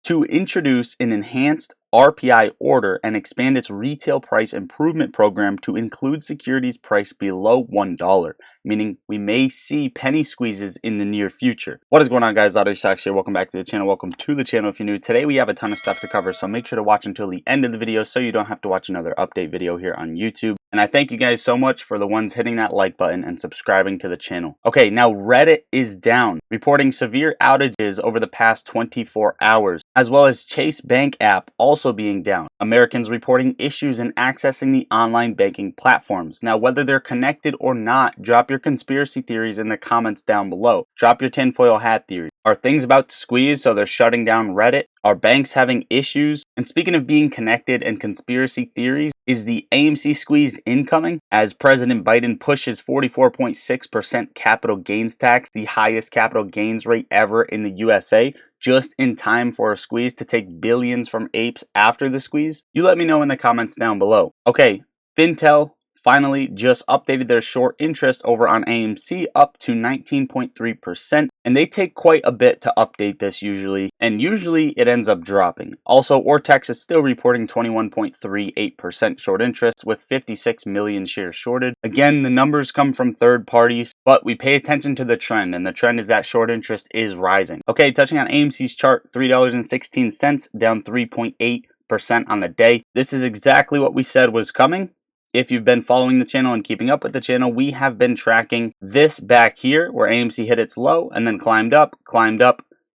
to introduce an enhanced RPI order and expand its retail price improvement program to include securities priced below $1, meaning we may see penny squeezes in the near future. What is going on, guys? Lottery Stocks here. Welcome back to the channel. Welcome to the channel if you're new. Today we have a ton of stuff to cover, so make sure to watch until the end of the video so you don't have to watch another update video here on YouTube. And I thank you guys so much for the ones hitting that like button and subscribing to the channel. Okay, now Reddit is down, reporting severe outages over the past 24 hours, as well as Chase Bank app also being down. Americans reporting issues in accessing the online banking platforms. Now, whether they're connected or not, drop your conspiracy theories in the comments down below. Drop your tinfoil hat theory. Are things about to squeeze so they're shutting down Reddit? Are banks having issues? And speaking of being connected and conspiracy theories, is the AMC squeeze incoming as President Biden pushes 44.6% capital gains tax, the highest capital gains rate ever in the USA, just in time for a squeeze to take billions from apes after the squeeze? You let me know in the comments down below. Okay, Fintel finally just updated their short interest over on AMC up to 19.3%, and they take quite a bit to update this usually, and usually it ends up dropping. Also, Ortex is still reporting 21.38% short interest with 56 million shares shorted. Again, the numbers come from third parties, but we pay attention to the trend, and the trend is that short interest is rising. Okay, touching on AMC's chart, $3.16, down 3.8% on the day. This is exactly what we said was coming. If you've been following the channel and keeping up with the channel, we have been tracking this back here where AMC hit its low and then climbed up,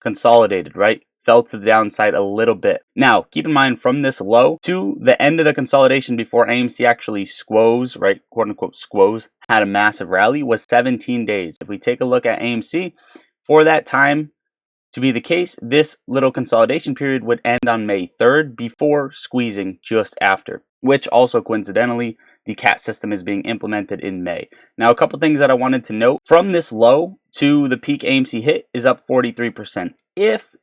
consolidated, right? Fell to the downside a little bit. Now, keep in mind from this low to the end of the consolidation before AMC actually squoze, right? Quote unquote squoze, had a massive rally was 17 days. If we take a look at AMC, for that time to be the case, this little consolidation period would end on May 3rd before squeezing just after, which also coincidentally, the CAT system is being implemented in May. Now, a couple things that I wanted to note from this low to the peak AMC hit is up 43%. If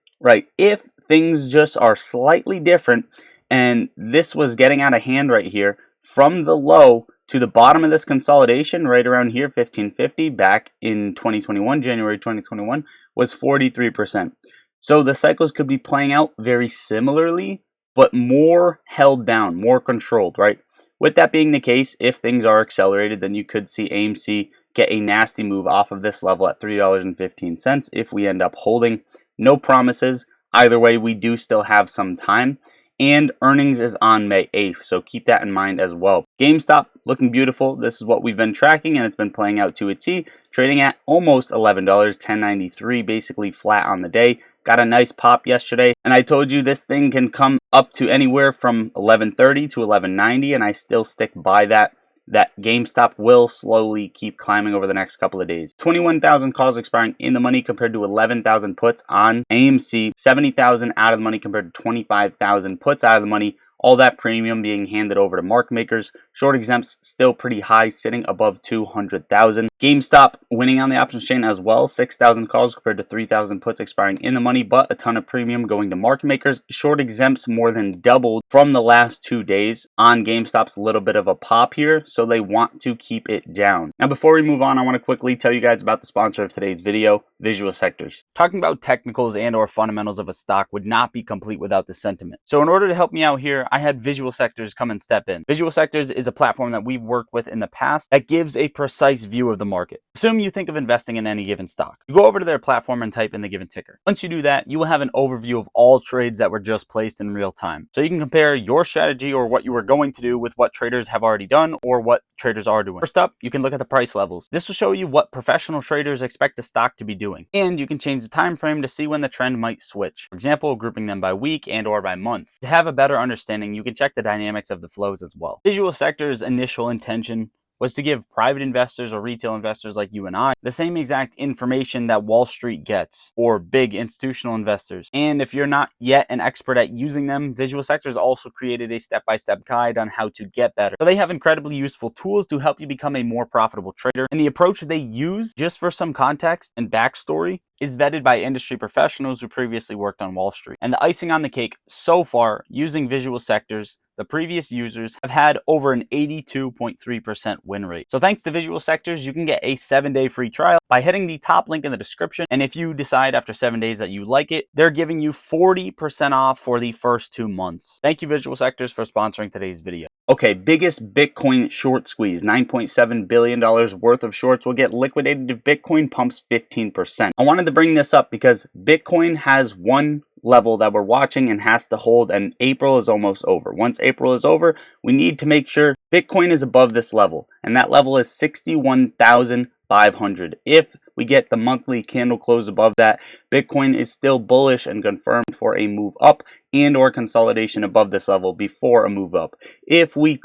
things just are slightly different and this was getting out of hand right here from the low to the bottom of this consolidation right around here, 1550 back in 2021, January 2021 was 43%. So the cycles could be playing out very similarly, but more held down, more controlled, right? With that being the case, if things are accelerated, then you could see AMC get a nasty move off of this level at $3.15 if we end up holding. No promises. Either way, we do still have some time. And earnings is on May 8th, so keep that in mind as well. GameStop looking beautiful. This is what we've been tracking, and it's been playing out to a T, trading at almost $11, $10.93, basically flat on the day. Got a nice pop yesterday, and I told you this thing can come up to anywhere from $11.30 to $11.90, and I still stick by that. That GameStop will slowly keep climbing over the next couple of days. 21,000 calls expiring in the money compared to 11,000 puts on AMC. 70,000 out of the money compared to 25,000 puts out of the money. All that premium being handed over to market makers. Short exempts still pretty high, sitting above 200,000. GameStop winning on the options chain as well. 6,000 calls compared to 3,000 puts expiring in the money, but a ton of premium going to market makers. Short exempts more than doubled from the last 2 days on GameStop's little bit of a pop here, so they want to keep it down. Now, before we move on, I want to quickly tell you guys about the sponsor of today's video, Visual Sectors. Talking about technicals and or fundamentals of a stock would not be complete without the sentiment. So in order to help me out here, I had Visual Sectors come and step in. Visual Sectors is a platform that we've worked with in the past that gives a precise view of the market. Assume you think of investing in any given stock. You go over to their platform and type in the given ticker. Once you do that, you will have an overview of all trades that were just placed in real time. So you can compare your strategy or what you were going to do with what traders have already done or what traders are doing. First up, you can look at the price levels. This will show you what professional traders expect the stock to be doing. And you can change the time frame to see when the trend might switch. For example, grouping them by week and or by month. To have a better understanding, you can check the dynamics of the flows as well. Visual Sector's initial intention was to give private investors or retail investors like you and I the same exact information that Wall Street gets or big institutional investors. And if you're not yet an expert at using them, Visual Sectors also created a step-by-step guide on how to get better. So they have incredibly useful tools to help you become a more profitable trader. And the approach they use, just for some context and backstory, is vetted by industry professionals who previously worked on Wall Street. And the icing on the cake so far, using Visual Sectors, the previous users have had over an 82.3% win rate. So thanks to Visual Sectors, you can get a 7-day free trial by hitting the top link in the description. And if you decide after 7 days that you like it, they're giving you 40% off for the first 2 months. Thank you, Visual Sectors, for sponsoring today's video. Okay, biggest Bitcoin short squeeze. $9.7 billion worth of shorts will get liquidated if Bitcoin pumps 15%. I wanted to bring this up because Bitcoin has one level that we're watching and has to hold, and April is almost over. Once April is over, we need to make sure Bitcoin is above this level, and that level is 61,500. If we get the monthly candle close above that, Bitcoin is still bullish and confirmed for a move up and or consolidation above this level before a move up. If we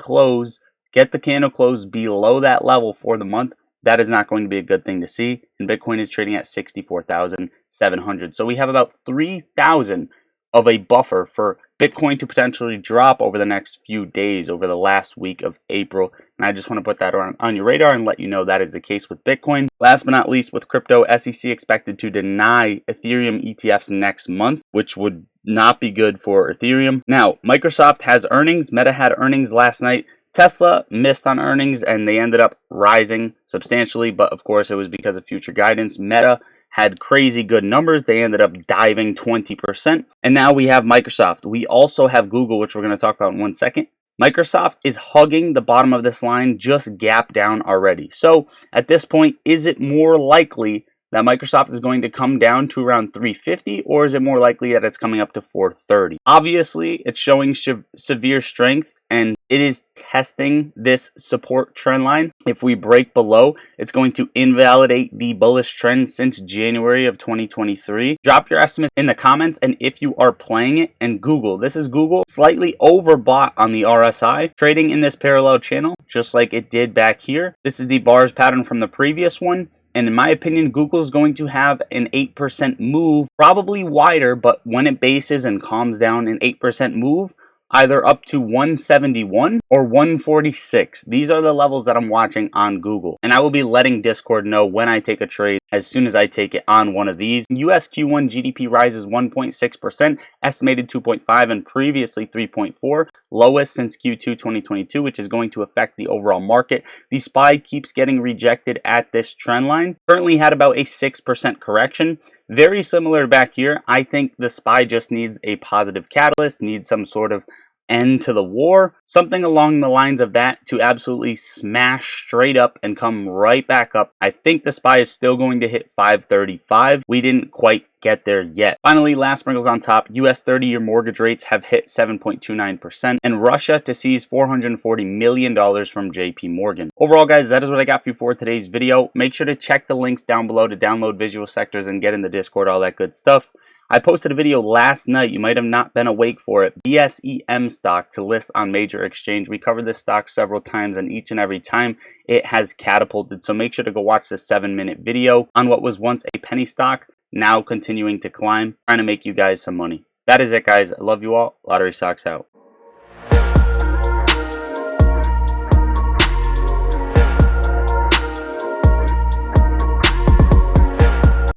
get the candle close below that level for the month, that is not going to be a good thing to see, and Bitcoin is trading at 64,700. So we have about 3,000 of a buffer for Bitcoin to potentially drop over the next few days, over the last week of April. And I just want to put that on your radar and let you know that is the case with Bitcoin. Last but not least, with crypto, SEC expected to deny Ethereum ETFs next month, which would not be good for Ethereum. Now, Microsoft has earnings. Meta had earnings last night. Tesla missed on earnings and they ended up rising substantially, but of course it was because of future guidance. Meta had crazy good numbers. They ended up diving 20%. And now we have Microsoft. We also have Google, which we're going to talk about in 1 second. Microsoft is hugging the bottom of this line, just gap down already. So at this point, is it more likely that Microsoft is going to come down to around 350, or is it more likely that it's coming up to 430? Obviously, it's showing severe strength, and it is testing this support trend line. If we break below, it's going to invalidate the bullish trend since January of 2023. Drop your estimates in the comments, and if you are playing it, and Google, this is Google, slightly overbought on the RSI, trading in this parallel channel, just like it did back here. This is the bars pattern from the previous one. And in my opinion, Google is going to have an 8% move, probably wider, but when it bases and calms down, an 8% move, either up to 171 or 146. These are the levels that I'm watching on Google. And I will be letting Discord know when I take a trade as soon as I take it on one of these. US Q1 GDP rises 1.6%, estimated 2.5 and previously 3.4, lowest since Q2 2022, which is going to affect the overall market. The SPY keeps getting rejected at this trend line. Currently had about a 6% correction. Very similar back here. I think the SPY just needs a positive catalyst, needs some sort of end to the war, something along the lines of that to absolutely smash straight up and come right back up. I think the SPY is still going to hit 535. We didn't quite get there yet. Finally, last sprinkles on top, US 30-year mortgage rates have hit 7.29%, and Russia to seize $440 million from JP Morgan. Overall, guys, that is what I got for you for today's video. Make sure to check the links down below to download Visual Sectors and get in the Discord, all that good stuff. I posted a video last night, you might have not been awake for it, BSEM stock to list on major exchange. We covered this stock several times, and each and every time it has catapulted. So make sure to go watch this 7-minute video on what was once a penny stock, now continuing to climb, trying to make you guys some money. That is it, guys. I love you all. Lottery Socks out.